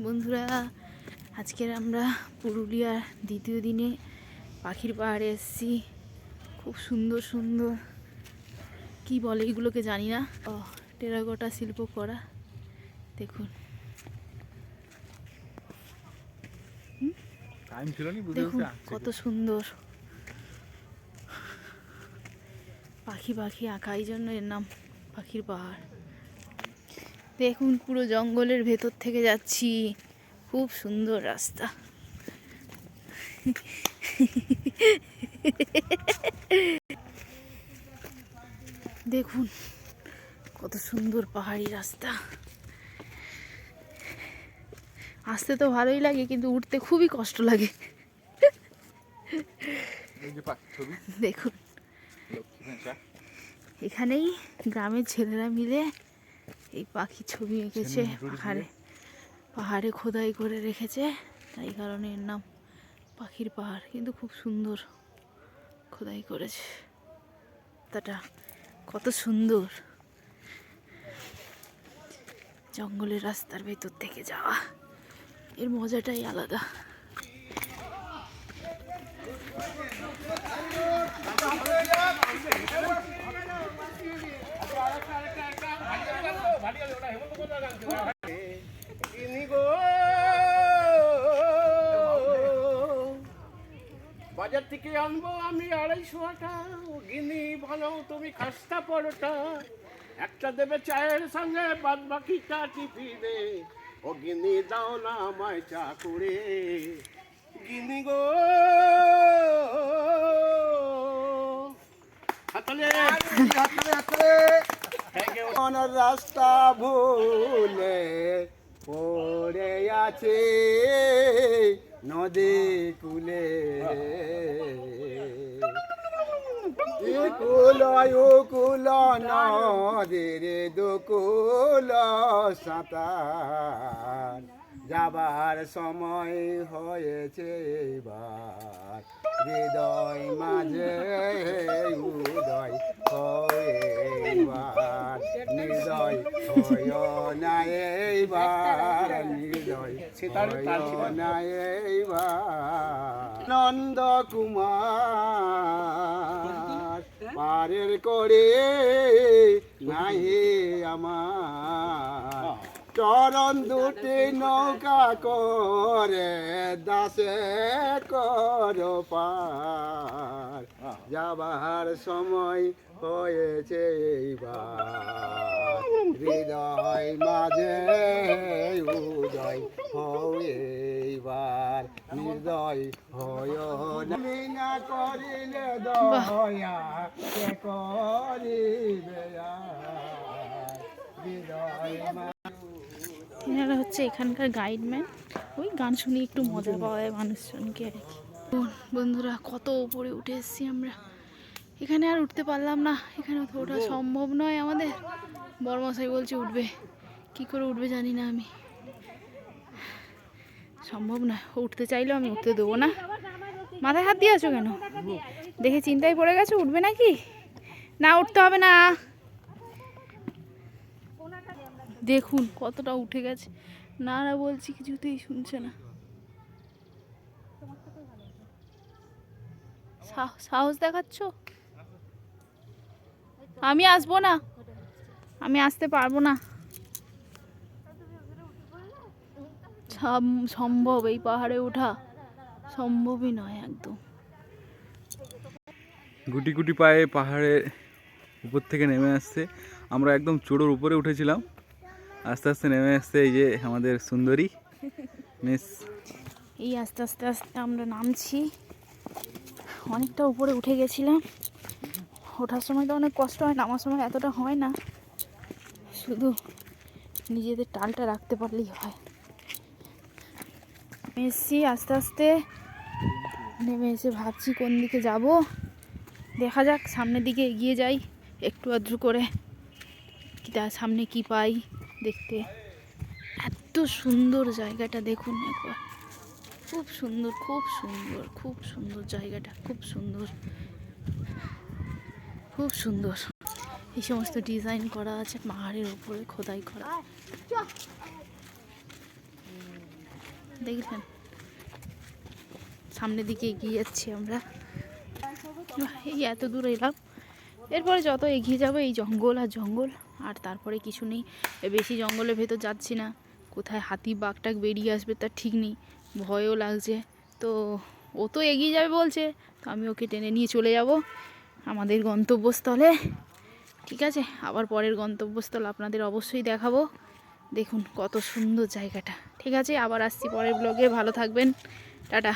বন্ধুরা, আজকের আমরা পুরুলিয়ার দ্বিতীয় দিনে পাখির পাহাড়ে এসেছি। খুব সুন্দর সুন্দর কি বলে এগুলোকে জানি না, টেরাকোটা শিল্প করা। দেখুন দেখুন কত সুন্দর পাখি পাখি আঁকা, এই জন্য এর নাম পাখির পাহাড়। দেখুন পুরো জঙ্গলের ভেতর থেকে যাচ্ছি, খুব সুন্দর রাস্তা। দেখুন কত সুন্দর পাহাড়ি রাস্তা। আসতে তো ভালোই লাগে, কিন্তু উঠতে খুবই কষ্ট লাগে। দেখুন এখানেই গ্রামের ছেলেরা মিলে এই পাখি ছবি এঁকেছে, পাহাড়ে খোদাই করে রেখেছে, তাই কারণে এর নাম পাখির পাহাড়। কিন্তু খুব সুন্দর খোদাই করেছে, রাস্তাটা কত সুন্দর। জঙ্গলের রাস্তার ভেতর থেকে যাওয়া, এর মজাটাই আলাদা। বাজার থেকে আনবো আমি 250টা গিনি, ভালো তুমি খাস্তা পরোটা, একটা দেবে চায়ের সঙ্গে, বাদ বাকিটা টিফিনে। ও গিনি দাও না আমায় চা করে, গিনি গো রাস্তা ভুলে পড়ে আছে নদী কুলে, কুল কুল নদীর দুকুল সাঁতার যাবার সময় হয়েছে এবার, হৃদয় মাঝে উদয় হইবার, নির্দয় হয় না এইবার, নির্দয় হয় না এইবার। নন্দ কুমার পারের করে নাহি আমার, চরণ দুটি নৌকা করে দাসে কর পার, যাবার সময় হয়েছে এইবার, হৃদয় মাঝে উদয় হইবার, নির্দয় হয় না করিলে দয়া কে করিবে, হৃদয় এনারা হচ্ছে এখানকার গাইডম্যান। ওই গান শুনে একটু মজা পাওয়া যায় মানুষজনকে আর কি। বন্ধুরা, কত উপরে উঠে এসেছি আমরা, এখানে আর উঠতে পারলাম না। এখানে তো ওঠা সম্ভব নয় আমাদের। বড়মশাই বলছে উঠবে, কি করে উঠবে জানি না আমি, সম্ভব না। উঠতে চাইলেও আমি উঠতে দেবো না। মাথায় হাত দিয়ে আছো কেন? দেখে চিন্তায় পড়ে গেছো, উঠবে নাকি? না, উঠতে হবে না। দেখুন কতটা উঠে গেছে, না বলছি কিছুতেই শুনছে না। সাহস দেখাচ্ছ? আমি আসবো না, আমি আসতে পারবো না। সম্ভব এই পাহাড়ে ওঠা সম্ভবই নয় একদম। গুটি গুটি পায়ে পাহাড়ের উপর থেকে নেমে আসছে। আমরা একদম চূড়োর উপরে উঠেছিলাম, আস্তে আস্তে নেমে আসছে এই যে আমাদের সুন্দরী মিস। এই আস্তে আস্তে আস্তে আমরা নামছি। অনেকটা উপরে উঠে গেছিলাম। ওঠার সময় তো অনেক কষ্ট হয়, নামার সময় এতটা হয় না, শুধু নিজেদের টালটা রাখতে পারলেই হয়। এসছি আস্তে আস্তে নেমে এসে ভাবছি কোন দিকে যাব। দেখা যাক, সামনের দিকে এগিয়ে যাই একটু আধটু করে, কি তার সামনে কি পাই দেখতে। এত সুন্দর জায়গাটা দেখুন একবার, খুব সুন্দর খুব সুন্দর খুব সুন্দর জায়গাটা, খুব সুন্দর খুব সুন্দর। এই সমস্ত ডিজাইন করা আছে পাহাড়ের উপরে, খোদাই করা। দেখলেন, সামনের দিকে এগিয়ে যাচ্ছি আমরা। এই এত দূর এলাম, এরপরে যত এগিয়ে যাবো এই জঙ্গল আর জঙ্গল, আর তারপরে কিছু নেই। বেশি জঙ্গলের ভেতর যাচ্ছি না, কোথায় হাতি বাঘটাক বেরিয়ে আসবে তার ঠিক নেই, ভয়ও লাগছে। তো ও তো এগিয়ে যাবে বলছে, তো আমি ওকে টেনে নিয়ে চলে যাব আমাদের গন্তব্যস্থলে। ঠিক আছে, আবার পরের গন্তব্যস্থল আপনাদের অবশ্যই দেখাবো। দেখুন কত সুন্দর জায়গাটা। ঠিক আছে, আবার আসছি পরের ব্লগে, ভালো থাকবেন, টাটা।